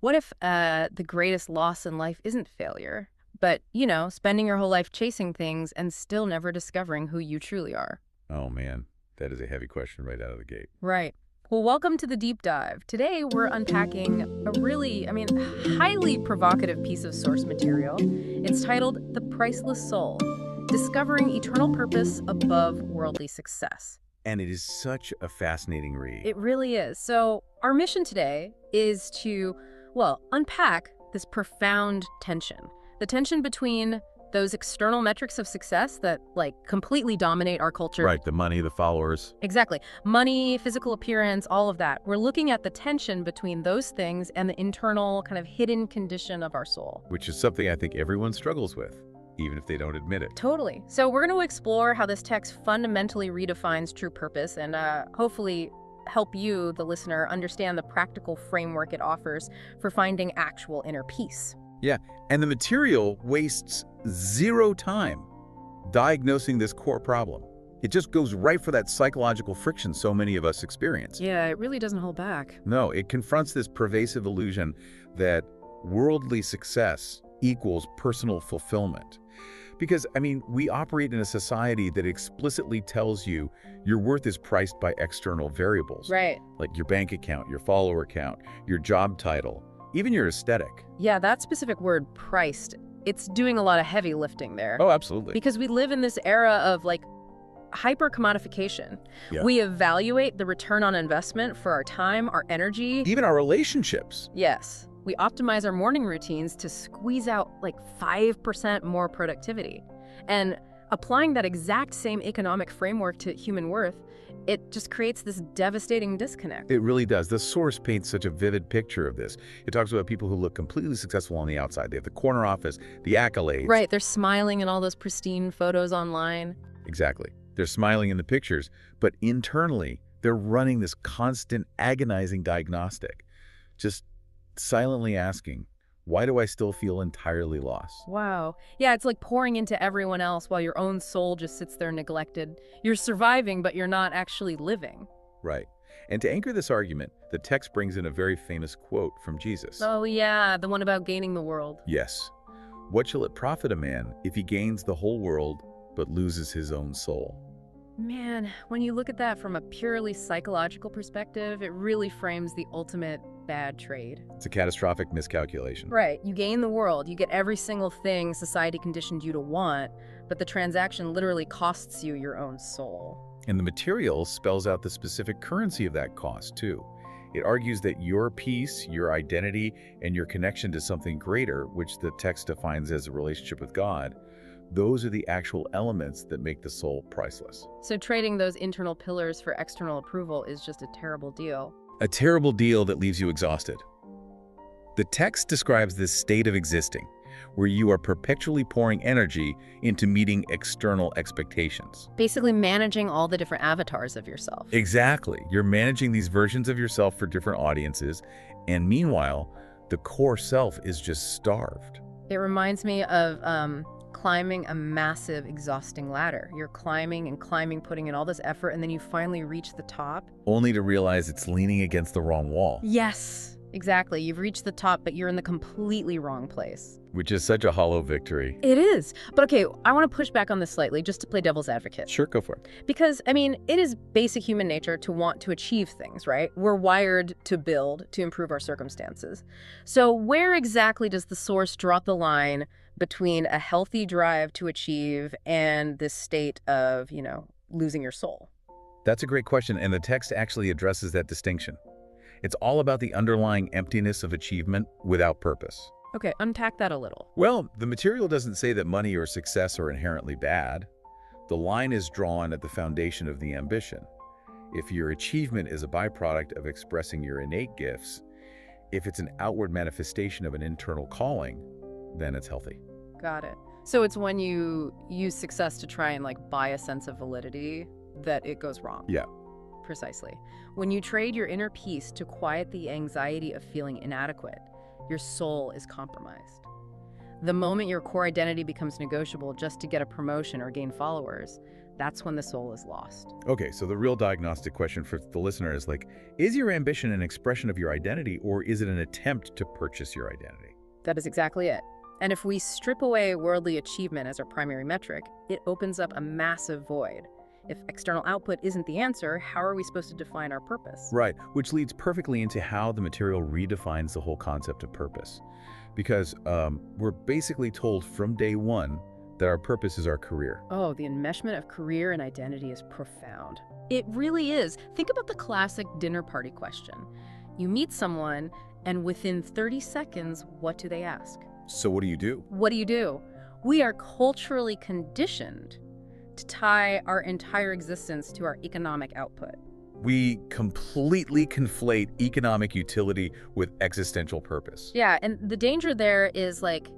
What if the greatest loss in life isn't failure, but, spending your whole life chasing things and still never discovering who you truly are? Oh man, that is a heavy question right out of the gate. Right. Well, welcome to the deep dive. Today, we're unpacking a really, highly provocative piece of source material. It's titled The Priceless Soul, Discovering Eternal Purpose Above Worldly Success. And it is such a fascinating read. It really is. So our mission today is to, well, unpack this profound tension. The tension between those external metrics of success that, completely dominate our culture. Right, the money, the followers. Exactly. Money, physical appearance, all of that. We're looking at the tension between those things and the internal kind of hidden condition of our soul. Which is something I think everyone struggles with, even if they don't admit it. Totally. So we're going to explore how this text fundamentally redefines true purpose and hopefully help you, the listener, understand the practical framework it offers for finding actual inner peace. Yeah, and the material wastes zero time diagnosing this core problem. It just goes right for that psychological friction so many of us experience. Yeah, it really doesn't hold back. No, it confronts this pervasive illusion that worldly success equals personal fulfillment. Because, we operate in a society that explicitly tells you your worth is priced by external variables. Right. Like your bank account, your follower count, your job title, even your aesthetic. Yeah, that specific word, priced, it's doing a lot of heavy lifting there. Oh, absolutely. Because we live in this era of, hyper-commodification. Yeah. We evaluate the return on investment for our time, our energy. Even our relationships. Yes. We optimize our morning routines to squeeze out 5% more productivity. And applying that exact same economic framework to human worth, it just creates this devastating disconnect. It really does. The source paints such a vivid picture of this. It talks about people who look completely successful on the outside. They have the corner office, the accolades. Right, they're smiling in all those pristine photos online. Exactly. They're smiling in the pictures, but internally, they're running this constant, agonizing diagnostic. Just silently asking, why do I still feel entirely lost? Wow. Yeah, it's like pouring into everyone else while your own soul just sits there neglected. You're surviving, but you're not actually living. Right. And to anchor this argument, the text brings in a very famous quote from Jesus. Oh yeah, the one about gaining the world. Yes. What shall it profit a man if he gains the whole world but loses his own soul? Man, when you look at that from a purely psychological perspective, it really frames the ultimate bad trade. It's a catastrophic miscalculation. Right. You gain the world, you get every single thing society conditioned you to want, but the transaction literally costs you your own soul. And the material spells out the specific currency of that cost, too. It argues that your peace, your identity, and your connection to something greater, which the text defines as a relationship with God, those are the actual elements that make the soul priceless. So trading those internal pillars for external approval is just a terrible deal. A terrible deal that leaves you exhausted. The text describes this state of existing, where you are perpetually pouring energy into meeting external expectations. Basically managing all the different avatars of yourself. Exactly. You're managing these versions of yourself for different audiences, and meanwhile, the core self is just starved. It reminds me of climbing a massive, exhausting ladder. You're climbing and climbing, putting in all this effort, and then you finally reach the top. Only to realize it's leaning against the wrong wall. Yes, exactly. You've reached the top, but you're in the completely wrong place. Which is such a hollow victory. It is. But okay, I want to push back on this slightly, just to play devil's advocate. Sure, go for it. Because, it is basic human nature to want to achieve things, right? We're wired to build, to improve our circumstances. So where exactly does the source draw the line between a healthy drive to achieve and this state of, losing your soul? That's a great question, and the text actually addresses that distinction. It's all about the underlying emptiness of achievement without purpose. Okay, unpack that a little. Well, the material doesn't say that money or success are inherently bad. The line is drawn at the foundation of the ambition. If your achievement is a byproduct of expressing your innate gifts, if it's an outward manifestation of an internal calling, then it's healthy. Got it. So it's when you use success to try and buy a sense of validity that it goes wrong. Yeah. Precisely. When you trade your inner peace to quiet the anxiety of feeling inadequate, your soul is compromised. The moment your core identity becomes negotiable just to get a promotion or gain followers, That's when the soul is lost. Okay, so the real diagnostic question for the listener is like, is your ambition an expression of your identity, or is it an attempt to purchase your identity? That is exactly it. And if we strip away worldly achievement as our primary metric, it opens up a massive void. If external output isn't the answer, how are we supposed to define our purpose? Right, which leads perfectly into how the material redefines the whole concept of purpose. Because we're basically told from day one that our purpose is our career. Oh, the enmeshment of career and identity is profound. It really is. Think about the classic dinner party question. You meet someone, and within 30 seconds, what do they ask? So what do you do? What do you do? We are culturally conditioned to tie our entire existence to our economic output. We completely conflate economic utility with existential purpose. Yeah, and the danger there is like,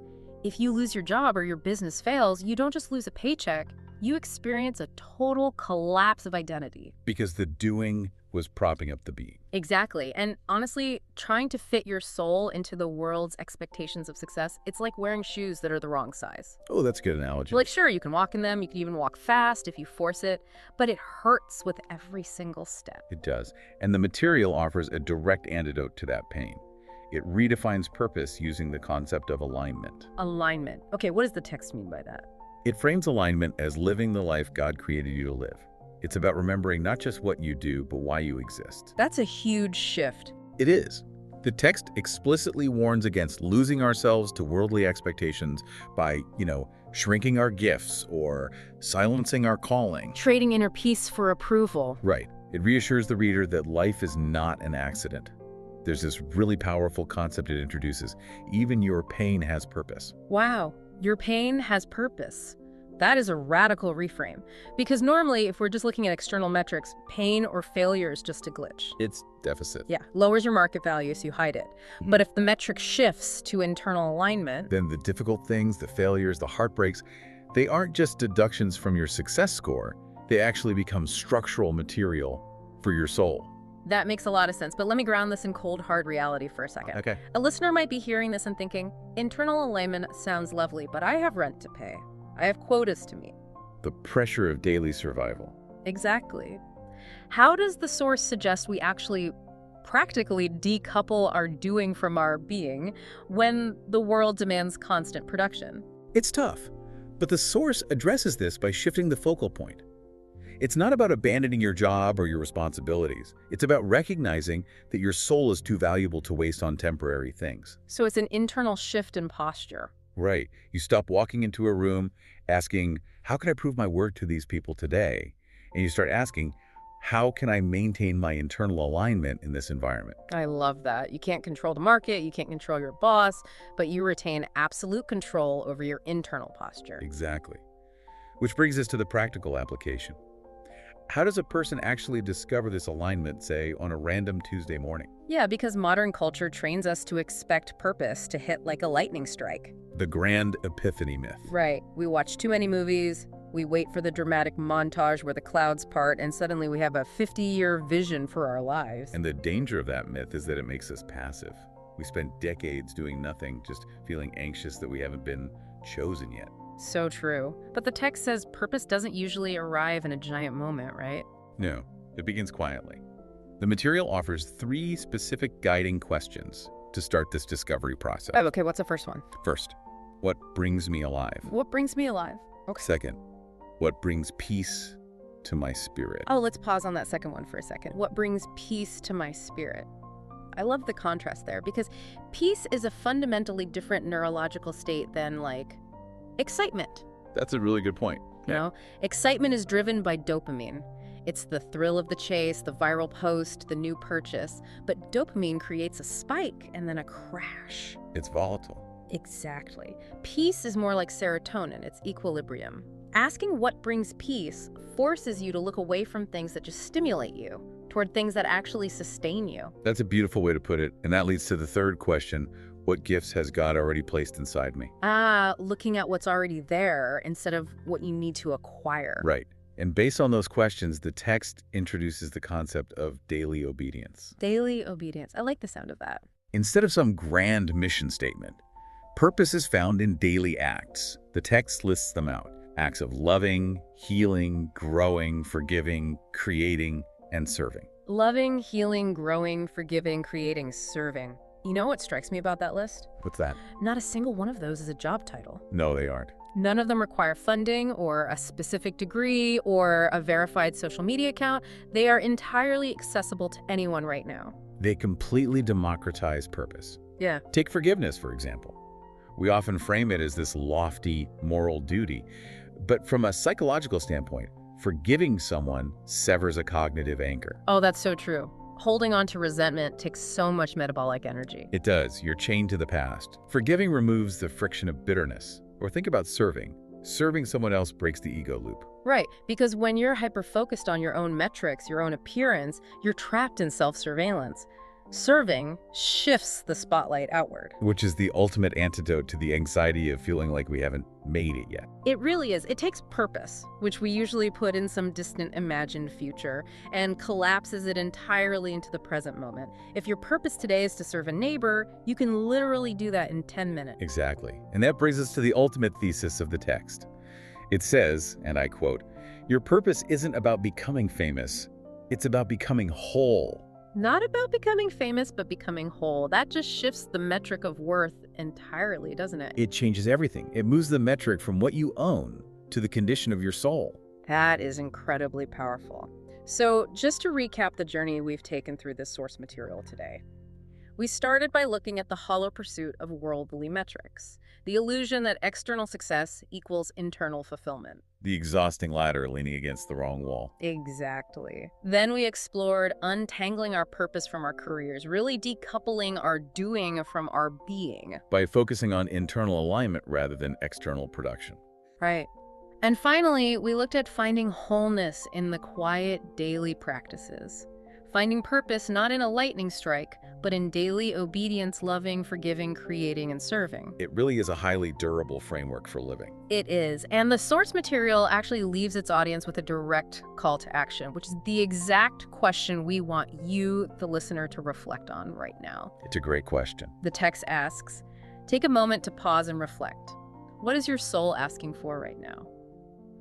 if you lose your job or your business fails, you don't just lose a paycheck, you experience a total collapse of identity. Because the doing was propping up the being. Exactly. And honestly, trying to fit your soul into the world's expectations of success, it's like wearing shoes that are the wrong size. Oh, that's a good analogy. Like, sure, you can walk in them, you can even walk fast if you force it, but it hurts with every single step. It does. And the material offers a direct antidote to that pain. It redefines purpose using the concept of alignment. Alignment. Okay, what does the text mean by that? It frames alignment as living the life God created you to live. It's about remembering not just what you do, but why you exist. That's a huge shift. It is. The text explicitly warns against losing ourselves to worldly expectations by, shrinking our gifts or silencing our calling. Trading inner peace for approval. Right. It reassures the reader that life is not an accident. There's this really powerful concept it introduces. Even your pain has purpose. Wow, your pain has purpose. That is a radical reframe. Because normally, if we're just looking at external metrics, pain or failure is just a glitch. It's deficit. Yeah, lowers your market value, so you hide it. But if the metric shifts to internal alignment, then the difficult things, the failures, the heartbreaks, they aren't just deductions from your success score. They actually become structural material for your soul. that makes a lot of sense. But let me ground this in cold, hard reality for a second. Okay. A listener might be hearing this and thinking, internal alignment sounds lovely, but I have rent to pay. I have quotas to meet. The pressure of daily survival. Exactly. How does the source suggest we actually practically decouple our doing from our being when the world demands constant production? It's tough, but the source addresses this by shifting the focal point. It's not about abandoning your job or your responsibilities. It's about recognizing that your soul is too valuable to waste on temporary things. So it's an internal shift in posture. Right. You stop walking into a room asking, how can I prove my worth to these people today? And you start asking, how can I maintain my internal alignment in this environment? I love that. You can't control the market, you can't control your boss, but you retain absolute control over your internal posture. Exactly. Which brings us to the practical application. How does a person actually discover this alignment, say, on a random Tuesday morning? Yeah, because modern culture trains us to expect purpose to hit like a lightning strike. The grand epiphany myth. Right. We watch too many movies, we wait for the dramatic montage where the clouds part, and suddenly we have a 50-year vision for our lives. And the danger of that myth is that it makes us passive. We spend decades doing nothing, just feeling anxious that we haven't been chosen yet. So true. But the text says purpose doesn't usually arrive in a giant moment, right? No, it begins quietly. The material offers 3 specific guiding questions to start this discovery process. Oh, okay, what's the first one? First, what brings me alive? What brings me alive? Okay. Second, what brings peace to my spirit? Oh, let's pause on that second one for a second. What brings peace to my spirit? I love the contrast there because peace is a fundamentally different neurological state than like excitement. That's a really good point. You know, excitement is driven by dopamine. It's the thrill of the chase, the viral post, the new purchase. But dopamine creates a spike and then a crash. It's volatile. Exactly. Peace is more like serotonin. It's equilibrium. Asking what brings peace forces you to look away from things that just stimulate you toward things that actually sustain you. That's a beautiful way to put it. And that leads to the third question. What gifts has God already placed inside me? Looking at what's already there instead of what you need to acquire. Right. And based on those questions, the text introduces the concept of daily obedience. Daily obedience. I like the sound of that. Instead of some grand mission statement, purpose is found in daily acts. The text lists them out. Acts of loving, healing, growing, forgiving, creating, and serving. Loving, healing, growing, forgiving, creating, serving. You know what strikes me about that list? What's that? Not a single one of those is a job title. No, they aren't. None of them require funding or a specific degree or a verified social media account. They are entirely accessible to anyone right now. They completely democratize purpose. Yeah. Take forgiveness, for example. We often frame it as this lofty moral duty, but from a psychological standpoint, forgiving someone severs a cognitive anchor. Oh, that's so true. Holding on to resentment takes so much metabolic energy. It does. You're chained to the past. Forgiving removes the friction of bitterness. Or think about serving. Serving someone else breaks the ego loop. Right, because when you're hyper-focused on your own metrics, your own appearance, you're trapped in self-surveillance. Serving shifts the spotlight outward. Which is the ultimate antidote to the anxiety of feeling like we haven't made it yet. It really is. It takes purpose, which we usually put in some distant imagined future, and collapses it entirely into the present moment. If your purpose today is to serve a neighbor, you can literally do that in 10 minutes. Exactly. And that brings us to the ultimate thesis of the text. It says, and I quote, "Your purpose isn't about becoming famous. It's about becoming whole." Not about becoming famous, but becoming whole. That just shifts the metric of worth entirely, doesn't it? It changes everything. It moves the metric from what you own to the condition of your soul. That is incredibly powerful. So just to recap the journey we've taken through this source material today. We started by looking at the hollow pursuit of worldly metrics, the illusion that external success equals internal fulfillment. The exhausting ladder leaning against the wrong wall. Exactly. Then we explored untangling our purpose from our careers, really decoupling our doing from our being. By focusing on internal alignment rather than external production. Right. And finally, we looked at finding wholeness in the quiet daily practices. Finding purpose not in a lightning strike, but in daily obedience, loving, forgiving, creating, and serving. It really is a highly durable framework for living. It is. And the source material actually leaves its audience with a direct call to action, which is the exact question we want you, the listener, to reflect on right now. It's a great question. The text asks, take a moment to pause and reflect. What is your soul asking for right now?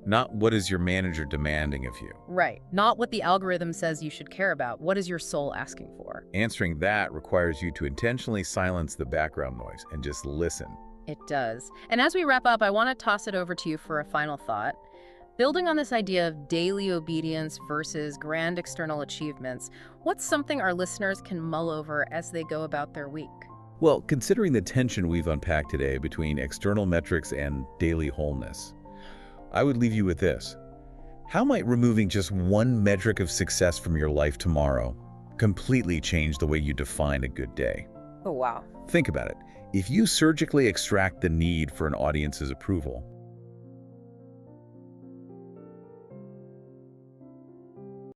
Not what is your manager demanding of you. Right. Not what the algorithm says you should care about. What is your soul asking for? Answering that requires you to intentionally silence the background noise and just listen. It does. And as we wrap up, I want to toss it over to you for a final thought. Building on this idea of daily obedience versus grand external achievements, what's something our listeners can mull over as they go about their week? Well, considering the tension we've unpacked today between external metrics and daily wholeness, I would leave you with this. How might removing just one metric of success from your life tomorrow completely change the way you define a good day? Oh, wow. Think about it. If you surgically extract the need for an audience's approval,